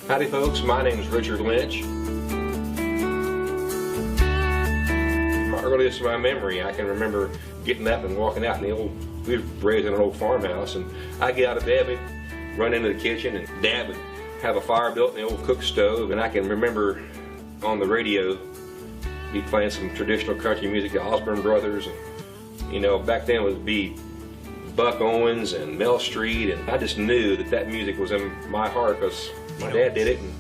Howdy folks, my name is Richard Lynch. Earliest of my memory, I can remember getting up and walking out in the old, we were raised in an old farmhouse, and I'd get out of bed, we'd run into the kitchen, and Dad would have a fire built in the old cook stove, and I can remember on the radio, be playing some traditional country music, the Osborne Brothers, and you know, back then it would be Buck Owens and Mel Street, and I just knew that that music was in my heart because my dad did it, and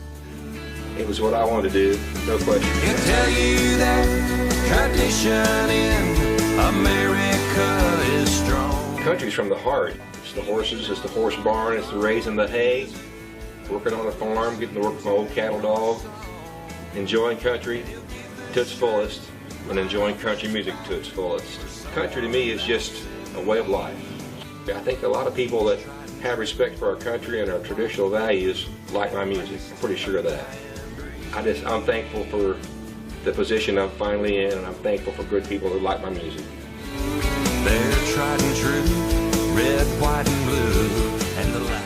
it was what I wanted to do, no question. He'll tell you that tradition in America is strong. Country's from the heart. It's the horses, it's the horse barn, it's the raising the hay, working on a farm, getting to work with my old cattle dog, enjoying country to its fullest, and enjoying country music to its fullest. Country to me is just a way of life. I think a lot of people that have respect for our country and our traditional values like my music. I'm pretty sure of that. I'm thankful for the position I'm finally in, and I'm thankful for good people who like my music. They're tried and true, red, white, and blue, and the last.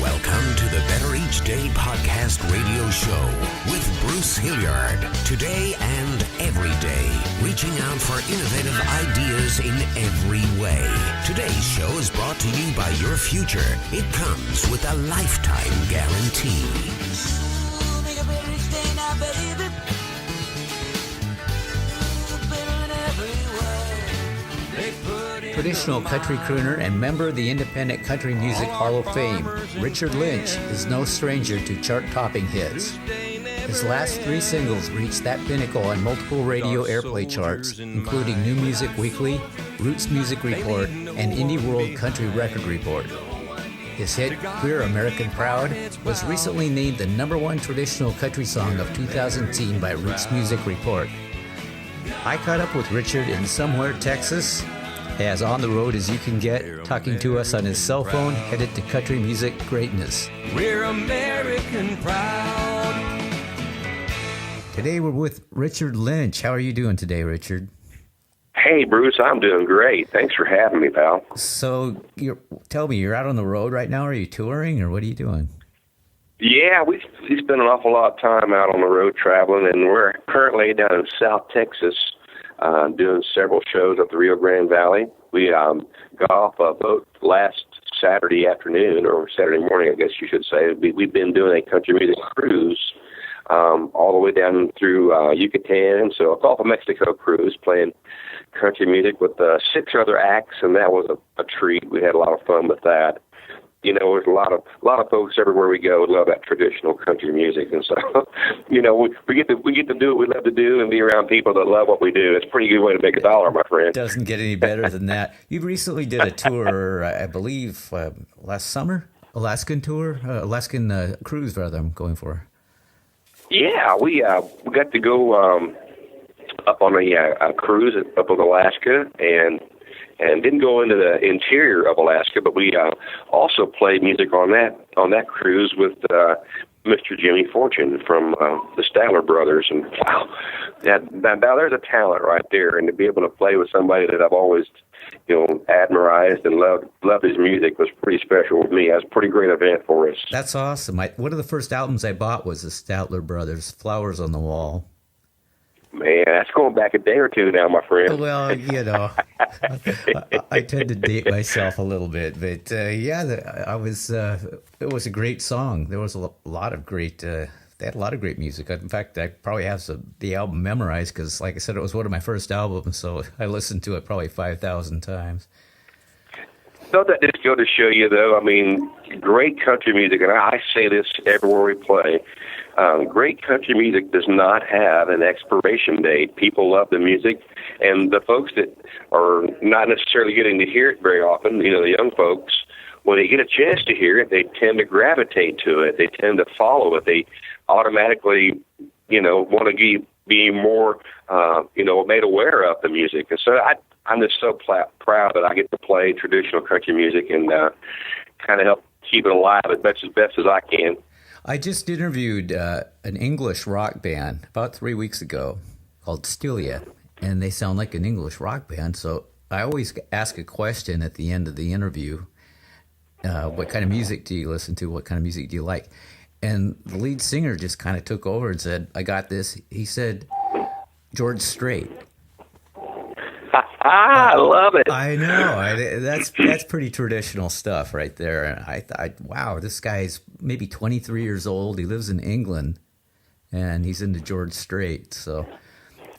Welcome to the Better Each Day podcast radio show with Bruce Hilliard. Today and every day, reaching out for innovative ideas in every way. Today's show is brought to you by your future. It comes with a lifetime guarantee. Make a better each day now, baby. Better in every way. They put in Traditional country crooner and member of the Independent Country Music Hall of Fame, Richard Lynch is no stranger to chart-topping hits. His last 3 singles reached that pinnacle on multiple radio airplay charts, including New Music Weekly, Roots Music Report, and IndieWorld Country Record Report. His hit, Queer American Proud, was recently named the #1 traditional country song of 2010 by Roots Music Report. I caught up with Richard in somewhere, Texas, as on the road as you can get, talking to us on his cell phone, headed to country music greatness. We're American proud. Today we're with Richard Lynch. How are you doing today, Richard? Hey, Bruce, I'm doing great. Thanks for having me, pal. So, tell me, you're out on the road right now? Are you touring, or what are you doing? Yeah, we spend an awful lot of time out on the road traveling, and we're currently down in South Texas doing several shows up the Rio Grande Valley. We got off a boat last Saturday afternoon, or Saturday morning, I guess you should say. We've been doing a country music cruise all the way down through Yucatan, so a Gulf of Mexico cruise, playing country music with 6 other acts, and that was a treat. We had a lot of fun with that. You know, there's a lot of folks everywhere we go who love that traditional country music, and so you know we get to do what we love to do and be around people that love what we do. It's a pretty good way to make a dollar, my friend. Doesn't get any better than that. You recently did a tour, I believe, last summer, Alaskan cruise, rather. I'm going for. Yeah, we got to go up on a cruise up in Alaska, and didn't go into the interior of Alaska, but we also played music on that cruise with Mr. Jimmy Fortune from the Statler Brothers, and wow, now there's a talent right there, and to be able to play with somebody that I've always, admired and loved his music was pretty special with me. It was a pretty great event for us. That's awesome. One of the first albums I bought was the Statler Brothers, Flowers on the Wall. Man, that's going back a day or two now, my friend. Well, I tend to date myself a little bit, but it was a great song. There was a lot of great, they had a lot of great music. In fact, I probably have the album memorized because, like I said, it was one of my first albums, so I listened to it probably 5,000 times. Don't that just go to show you, though? I mean, great country music, and I say this everywhere we play, great country music does not have an expiration date. People love the music, and the folks that are not necessarily getting to hear it very often, the young folks, when they get a chance to hear it, they tend to gravitate to it. They tend to follow it. They automatically, want to be more, made aware of the music. And so I'm just so proud that I get to play traditional country music and kind of help keep it alive as best as I can. I just interviewed an English rock band about 3 weeks ago called Stilia, and they sound like an English rock band. So I always ask a question at the end of the interview. What kind of music do you listen to? What kind of music do you like? And the lead singer just kind of took over and said, I got this. He said, George Strait. I love it. I know. That's pretty traditional stuff right there. And I thought, wow, this guy's maybe 23 years old. He lives in England, and he's into George Strait. So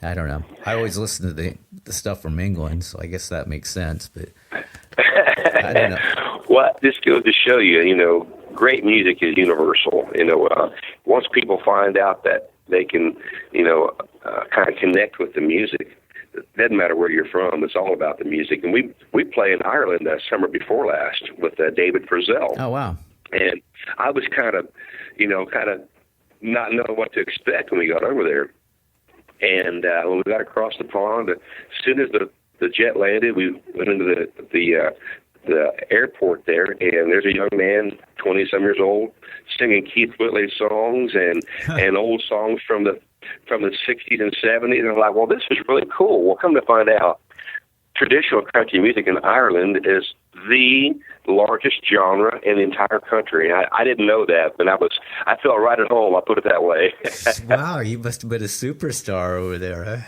I don't know. I always listen to the stuff from England, so I guess that makes sense. But I don't know. Well, this goes to show you, great music is universal. Once people find out that they can, kind of connect with the music, it doesn't matter where you're from. It's all about the music. And we play in Ireland summer before last with David Frizzell. Oh, wow. And I was kind of not knowing what to expect when we got over there. And when we got across the pond, as soon as the jet landed, we went into the airport there, and there's a young man, 20-some years old, singing Keith Whitley songs and old songs from the 60s and 70s. And I'm like, well, this is really cool. Well, come to find out, traditional country music in Ireland is the largest genre in the entire country. I didn't know that, but I felt right at home. I'll put it that way. Wow, you must have been a superstar over there, huh?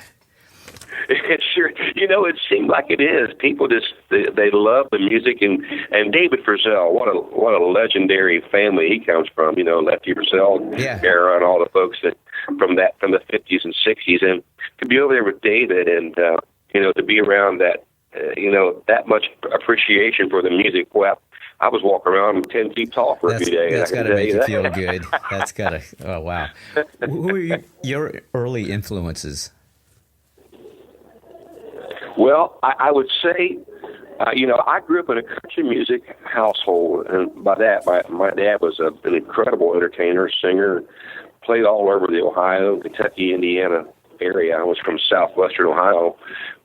It sure, it seemed like it is. People they love the music, and David Frizzell, what a legendary family he comes from. Lefty Frizzell era, and all the folks from the 50s and 60s, and to be over there with David, and to be around that, that much appreciation for the music. Well, I was walking around 10 feet tall for a few days. That's got to make you feel good. That's got to. Oh wow. Who are your early influences? Well, I would say, I grew up in a country music household, and by that, my dad was an incredible entertainer, singer, played all over the Ohio, Kentucky, Indiana area. I was from southwestern Ohio,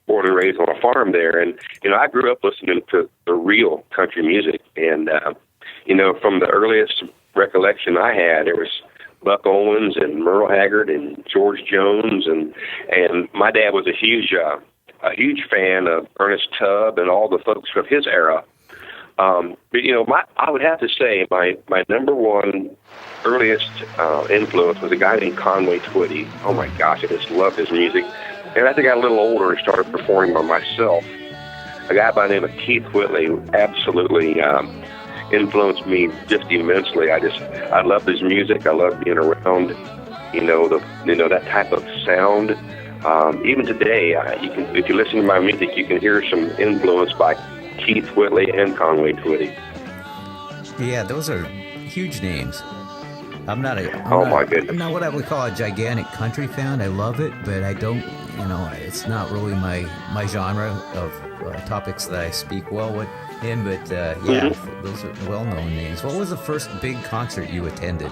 born and raised on a farm there, and I grew up listening to the real country music, and from the earliest recollection I had, there was Buck Owens and Merle Haggard and George Jones, and my dad was a huge fan of Ernest Tubb and all the folks from his era. But I would have to say my number one earliest influence was a guy named Conway Twitty. Oh my gosh, I just loved his music. And as I got a little older and started performing by myself, a guy by the name of Keith Whitley absolutely influenced me just immensely. I loved his music. I loved being around, that type of sound. Even today, if you listen to my music, you can hear some influence by Keith Whitley and Conway Twitty. Yeah, those are huge names. I'm not what I would call a gigantic country fan. I love it, but I don't, it's not really my genre of topics that I speak well in. But Those are well-known names. What was the first big concert you attended?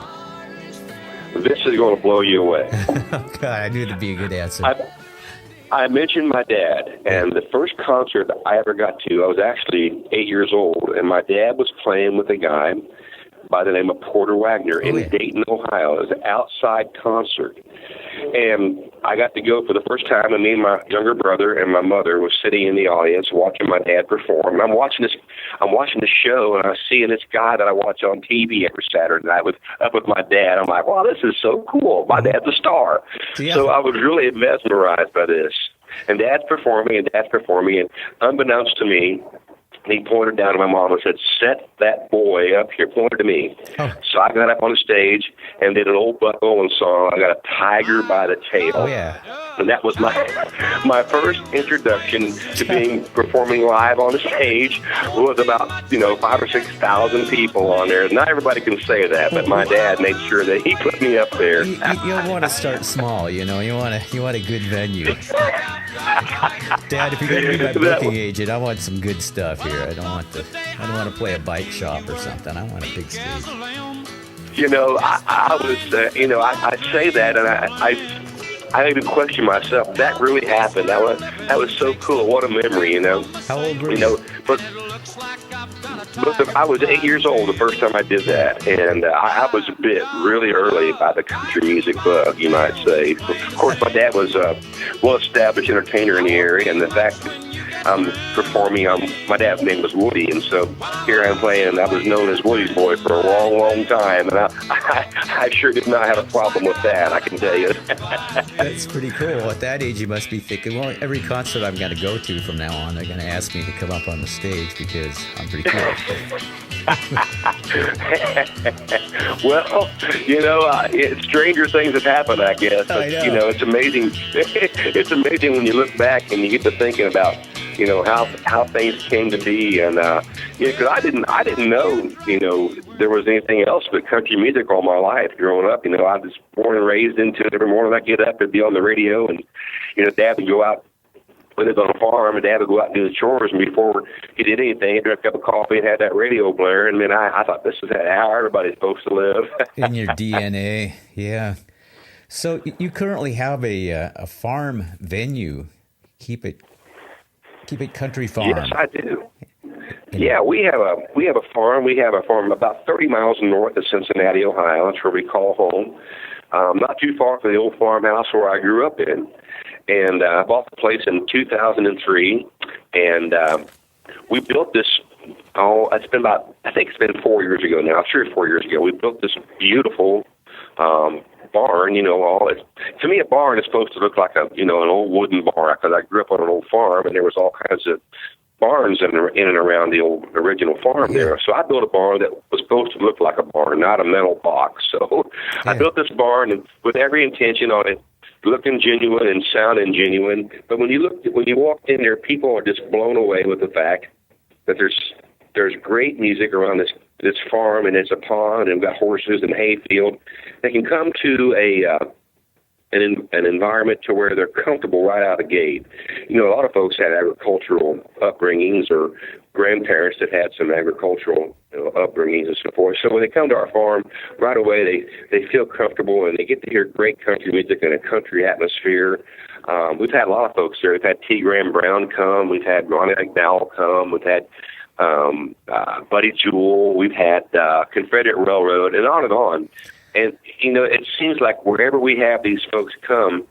This is going to blow you away. Oh, God, I knew it'd be a good answer. I mentioned my dad, and the first concert I ever got to, I was actually 8 years old, and my dad was playing with a guy by the name of Porter Wagner in Dayton, Ohio. It was an outside concert. And I got to go for the first time, and me and my younger brother and my mother was sitting in the audience watching my dad perform. And I'm watching the show, and I'm seeing this guy that I watch on TV every Saturday night up with my dad. I'm like, wow, this is so cool. My dad's a star. Yeah. So I was really mesmerized by this. And Dad's performing, and unbeknownst to me, he pointed down at my mom and said, set that boy up here, pointed to me. Oh. So I got up on the stage and did an old Buck Owens song. I got a tiger by the tail. Oh, yeah. And that was my first introduction to performing live on the stage. Was about 5,000 or 6,000 people on there. Not everybody can say that, but my dad made sure that he put me up there. You want to start small, you want a good venue. Dad, if you're going to be my booking agent, I want some good stuff here. I don't want to play a bike shop or something. I want a big stage. I was, I say that, and I even question myself. That really happened. That was so cool. What a memory, How old were you? But I was 8 years old the first time I did that, and I was bit really early by the country music bug, you might say. Of course, my dad was a well-established entertainer in the area, and the fact that I'm performing, my dad's name was Woody, and so here I'm playing. I was known as Woody's boy for a long, long time, and I sure did not have a problem with that, I can tell you. That's pretty cool. At that age, you must be thinking, well, every concert I'm going to go to from now on, they're going to ask me to come up on the stage because I'm pretty cool. Well, stranger things have happened, I guess. But, it's amazing. It's amazing when you look back and you get to thinking about, how things came to be, and because I didn't know, there was anything else but country music all my life growing up. I was born and raised into it. Every morning I'd get up and be on the radio, and Dad would go out. We lived on a farm, and Dad would go out and do the chores, and before he did anything, he'd drink a cup of coffee and had that radio blaring, and then I thought this is how everybody's supposed to live. In your DNA, yeah. So you currently have a farm venue, Keepin Country Farm. Yes, I do. Yeah, we have a farm. We have a farm about 30 miles north of Cincinnati, Ohio. That's where we call home. Not too far from the old farmhouse where I grew up in. And I bought the place in 2003, and we built this. It's been I think it's been 4 years ago now, 3 or 4 years ago. We built this beautiful barn. To me, a barn is supposed to look like an old wooden barn, because I grew up on an old farm, and there was all kinds of barns in and around the old original farm there. So I built a barn that was supposed to look like a barn, not a metal box. So I built this barn with every intention on it looking genuine and sounding genuine. But when you walked in there, people are just blown away with the fact that there's great music around this farm, and it's a pond, and we've got horses and hay field. They can come to an environment to where they're comfortable right out of the gate. A lot of folks had agricultural upbringings, or grandparents that had some agricultural upbringings and so forth. So when they come to our farm, right away they feel comfortable, and they get to hear great country music in a country atmosphere. We've had a lot of folks there. We've had T. Graham Brown come. We've had Ronnie McDowell come. We've had Buddy Jewell. We've had Confederate Railroad, and on and on. And, it seems like wherever we have these folks come,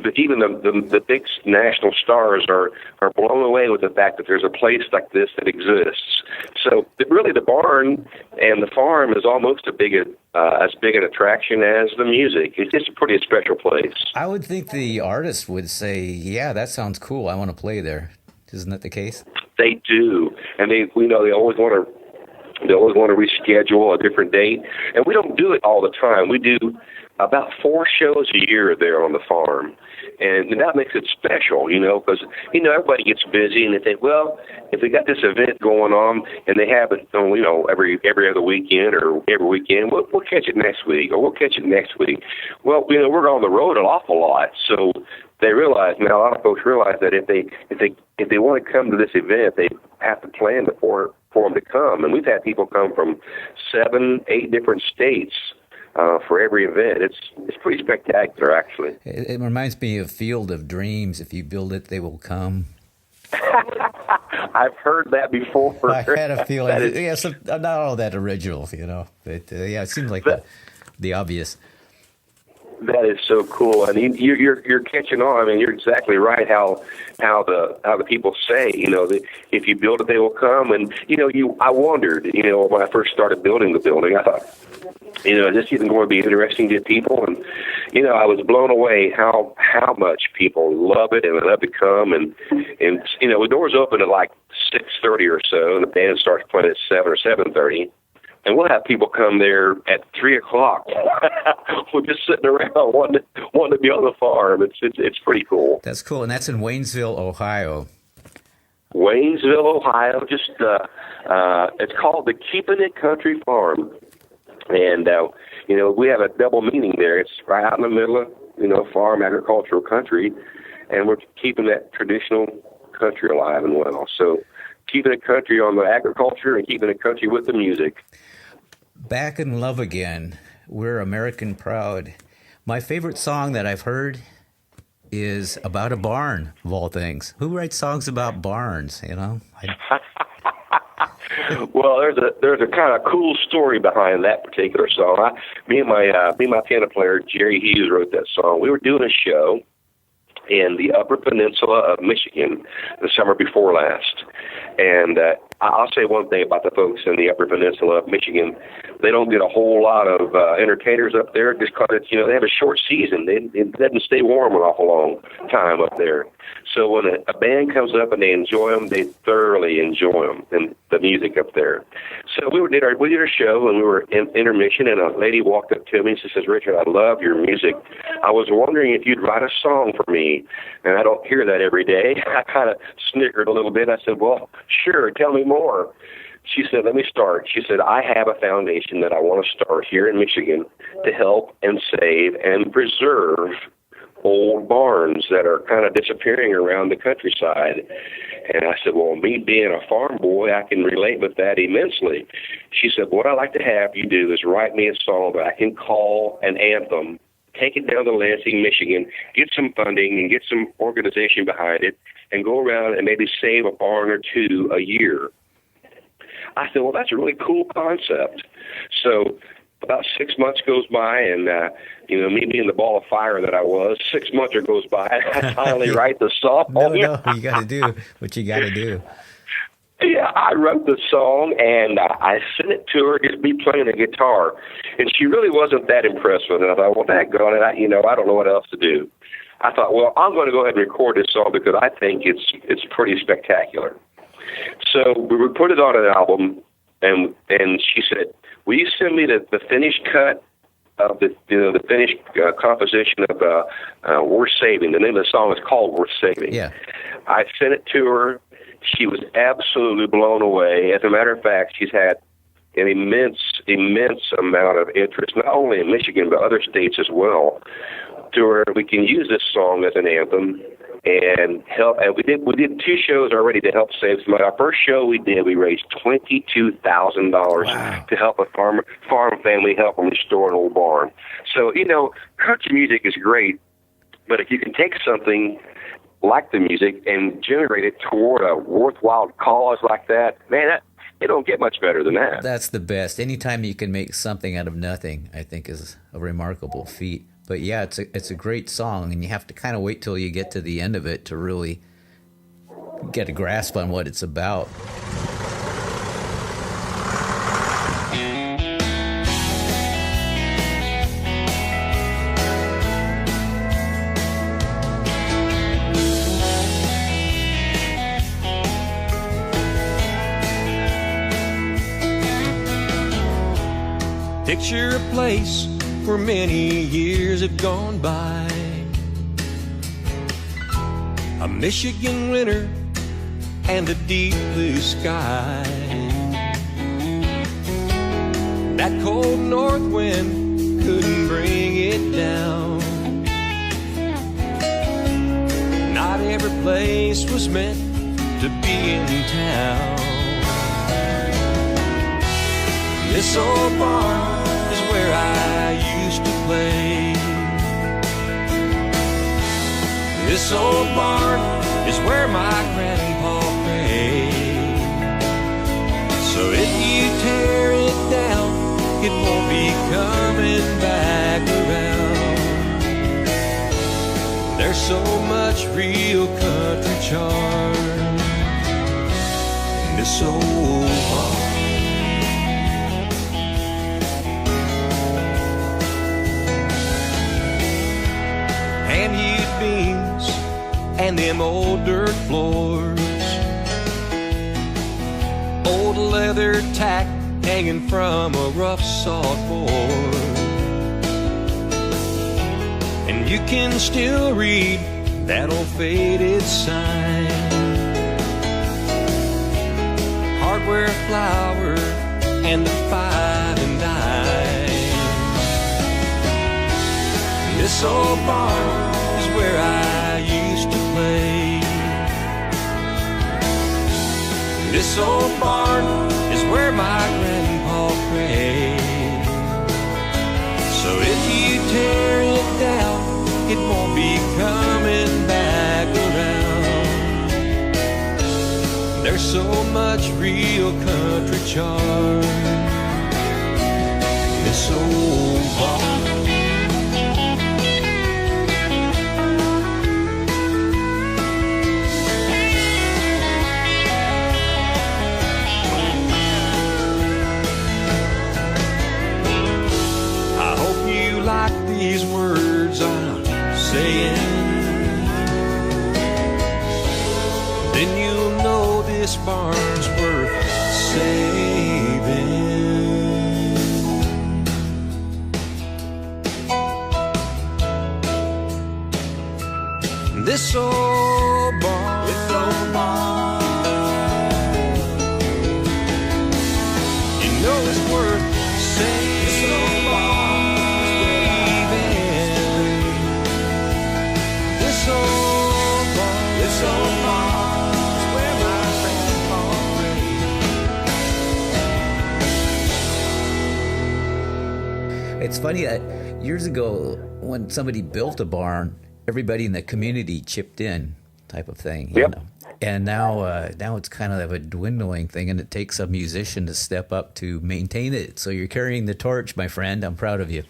but even the big national stars are blown away with the fact that there's a place like this that exists. So really the barn and the farm is almost as big an attraction as the music. It's just a pretty special place. I would think the artist would say, yeah, that sounds cool. I want to play there. Isn't that the case? They do. And they always want to reschedule a different date. And we don't do it all the time. We do about 4 shows a year there on the farm. And that makes it special, because, everybody gets busy, and they think, well, if they got this event going on and they have it on, every other weekend or every weekend, we'll catch it next week, or we'll catch it next week. Well, we're on the road an awful lot. So they realize, now a lot of folks realize that if they want to come to this event, they have to plan for them to come. And we've had people come from 7, 8 different states for every event. It's pretty spectacular, actually. It reminds me of Field of Dreams. If you build it, they will come. I've heard that before. I had a feeling. So not all that original, but it seems like the obvious. That is so cool. I mean, you're catching on. I mean, you're exactly right. How the people say, that if you build it, they will come. And I wondered, when I first started building the building, I thought, is this even going to be interesting to people? And I was blown away how much people love it and love to come. And the doors open at like 6:30 or so, and the band starts playing at 7 or 7:30. And we'll have people come there at 3 o'clock. We're just sitting around wanting to be on the farm. It's pretty cool. That's cool, and that's in Waynesville, Ohio. Waynesville, Ohio. Just it's called the Keepin Country Farm, and we have a double meaning there. It's right out in the middle of farm, agricultural country, and we're keeping that traditional country alive and well. So keeping it country on the agriculture and keeping it country with the music. Back in Love Again, We're American Proud. My favorite song that I've heard is about a barn, of all things. Who writes songs about barns, Well, there's a kind of cool story behind that particular song. Me and my piano player Jerry Hughes wrote that song. We were doing a show in the Upper Peninsula of Michigan the summer before last. And I'll say one thing about the folks in the Upper Peninsula of Michigan. They don't get a whole lot of entertainers up there just because they have a short season. It doesn't stay warm an awful long time up there. So when a band comes up and they enjoy them, they thoroughly enjoy them and the music up there. So we did our show, and we were in intermission, and a lady walked up to me and she says, "Richard, I love your music. I was wondering if you'd write a song for me." And I don't hear that every day. I kind of snickered a little bit. I said, "Well, sure, tell me more." She said, "Let me start." She said, "I have a foundation that I want to start here in Michigan to help and save and preserve old barns that are kind of disappearing around the countryside." And I said, "Well, me being a farm boy, I can relate with that immensely." She said, "What I'd like to have you do is write me a song that I can call an anthem, take it down to Lansing, Michigan, get some funding and get some organization behind it, and go around and maybe save a barn or two a year." I said, "Well, that's a really cool concept." So about 6 months goes by, and me being the ball of fire that I was, 6 months goes by, and I finally write the song. No, you got to do what you got to do. Yeah, I wrote the song, and I sent it to her, just me playing the guitar, and she really wasn't that impressed with it. I thought, "Well, daggone it, I don't know what else to do." I thought, "Well, I'm going to go ahead and record this song because I think it's pretty spectacular." So we put it on an album, and she said, "Will you send me the finished cut of the finished composition of Worth Saving?" The name of the song is called Worth Saving. Yeah. I sent it to her. She was absolutely blown away. As a matter of fact, she's had an immense amount of interest, not only in Michigan, but other states as well, to where we can use this song as an anthem and help. And we did 2 shows already to help save some money. Our first show we raised $22,000 to help a farm family help them restore an old barn. So, country music is great, but if you can take something like the music and generate it toward a worthwhile cause like that, man, it don't get much better than that. That's the best. Anytime you can make something out of nothing, I think is a remarkable feat. But yeah, it's a great song, and you have to kind of wait till you get to the end of it to really get a grasp on what it's about. Picture a place where many years have gone by. A Michigan winter and a deep blue sky. That cold north wind couldn't bring it down. Not every place was meant to be in town. This old barn is where I used to play. This old barn is where my grandpa prayed. So if you tear it down, it won't be coming back around. There's so much real country charm in this old barn. Hand-hewed beams and them old dirt floors, old leather tack hanging from a rough sawed board, and you can still read that old faded sign. Hardware flour and the 5 and dime. This old barn is where I used to play. This old barn is where my grandpa prayed. So if you tear it down, it won't be coming back around. There's so much real country charm. This old barn. I hope you like these words I'm saying. Then you'll know this barn's worth saving. This old barn, you know it's worth saving. This old barn, is where my grandpa prayed. It's funny that years ago when somebody built a barn, everybody in the community chipped in, type of thing. You know? And now it's kind of a dwindling thing, and it takes a musician to step up to maintain it. So you're carrying the torch, my friend. I'm proud of you.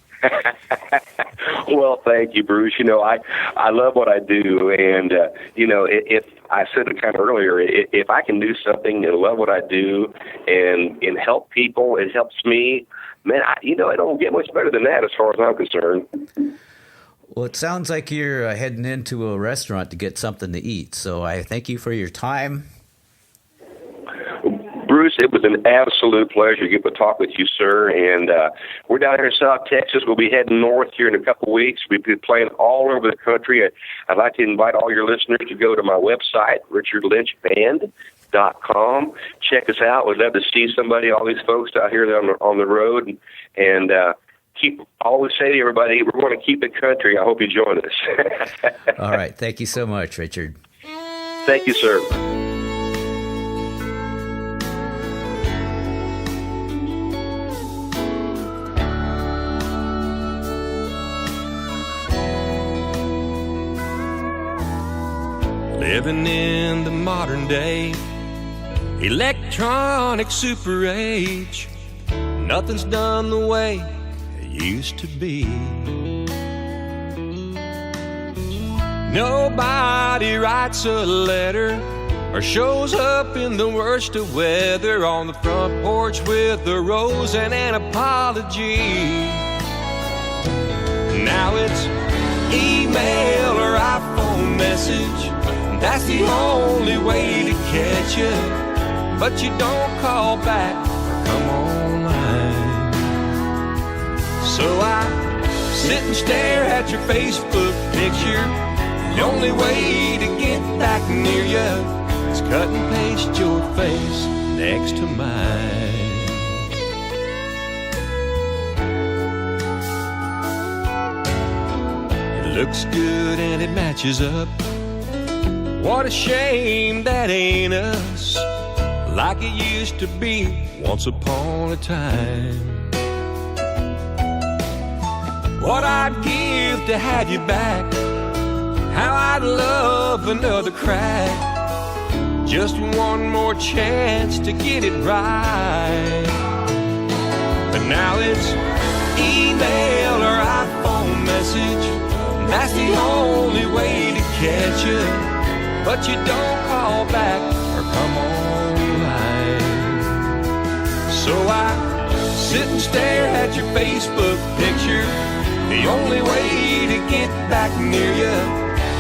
Well, thank you, Bruce. You know, I love what I do, and you know, if I said it kind of earlier, if I can do something and love what I do and help people, it helps me. Man, it don't get much better than that as far as I'm concerned. Well, it sounds like you're heading into a restaurant to get something to eat. So I thank you for your time. Bruce, it was an absolute pleasure to get to talk with you, sir. And we're down here in South Texas. We'll be heading north here in a couple of weeks. We'll be playing all over the country. I'd like to invite all your listeners to go to my website, richardlynchband.com. Check us out. We'd love to see somebody, all these folks out here on the road. And always say to everybody, we're going to keep it country. I hope you join us. All right. Thank you so much, Richard. Thank you, sir. Living in the modern day, electronic super age, nothing's done the way it used to be. Nobody writes a letter or shows up in the worst of weather on the front porch with a rose and an apology. Now it's email or iPhone message. That's the only way to catch you, but you don't call back or come online. So I sit and stare at your Facebook picture. The only way to get back near you is cut and paste your face next to mine. It looks good and it matches up. What a shame that ain't us, like it used to be once upon a time. What I'd give to have you back, how I'd love another crack, just one more chance to get it right. But now it's email or iPhone message, and that's the only way to catch you. But you don't call back or come online. So I sit and stare at your Facebook picture. The only way to get back near you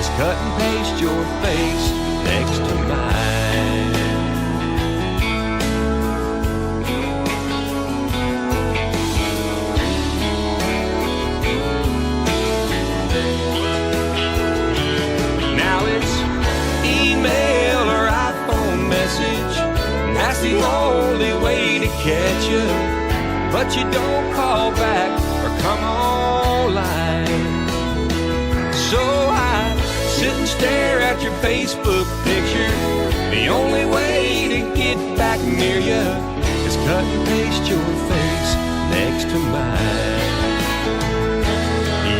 is cut and paste your face next to mine. Now it's email or iPhone message, and that's the only way to catch you. But you don't call back or come online. So I sit and stare at your Facebook picture. The only way to get back near you is cut and paste your face next to mine.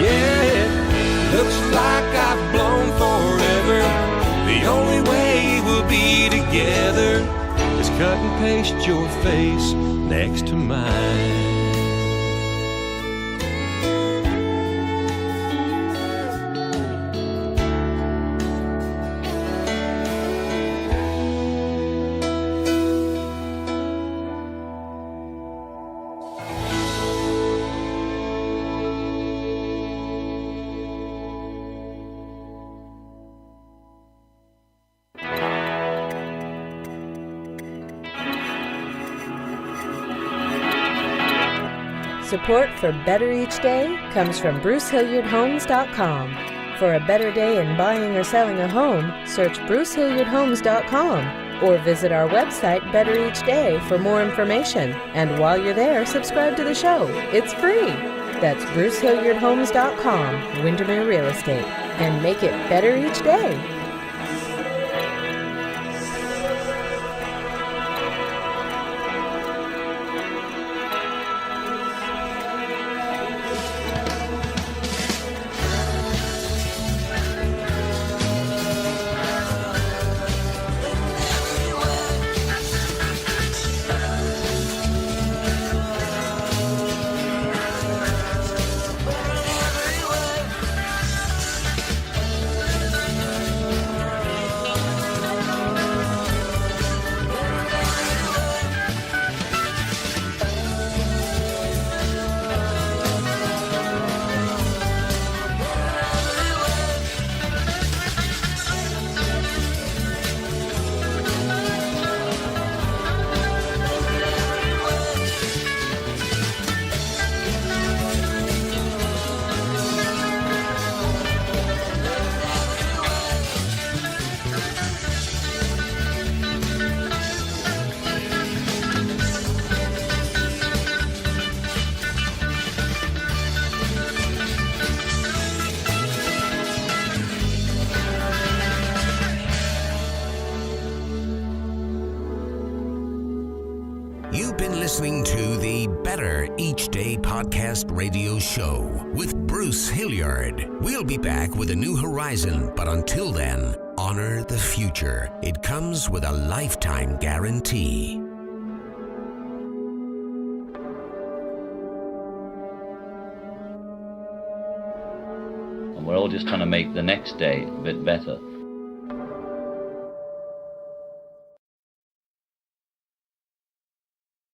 Yeah, it looks like I've blown forever. The only way we'll be together cut and paste your face next to mine. Support for Better Each Day comes from BruceHilliardHomes.com. For a better day in buying or selling a home, search BruceHilliardHomes.com or visit our website Better Each Day for more information. And while you're there, subscribe to the show. It's free. That's BruceHilliardHomes.com, Windermere Real Estate, and make it better each day. You've been listening to the Better Each Day podcast radio show with Bruce Hilliard. We'll be back with a new horizon, but until then, honor the future. It comes with a lifetime guarantee. And we're all just trying to make the next day a bit better.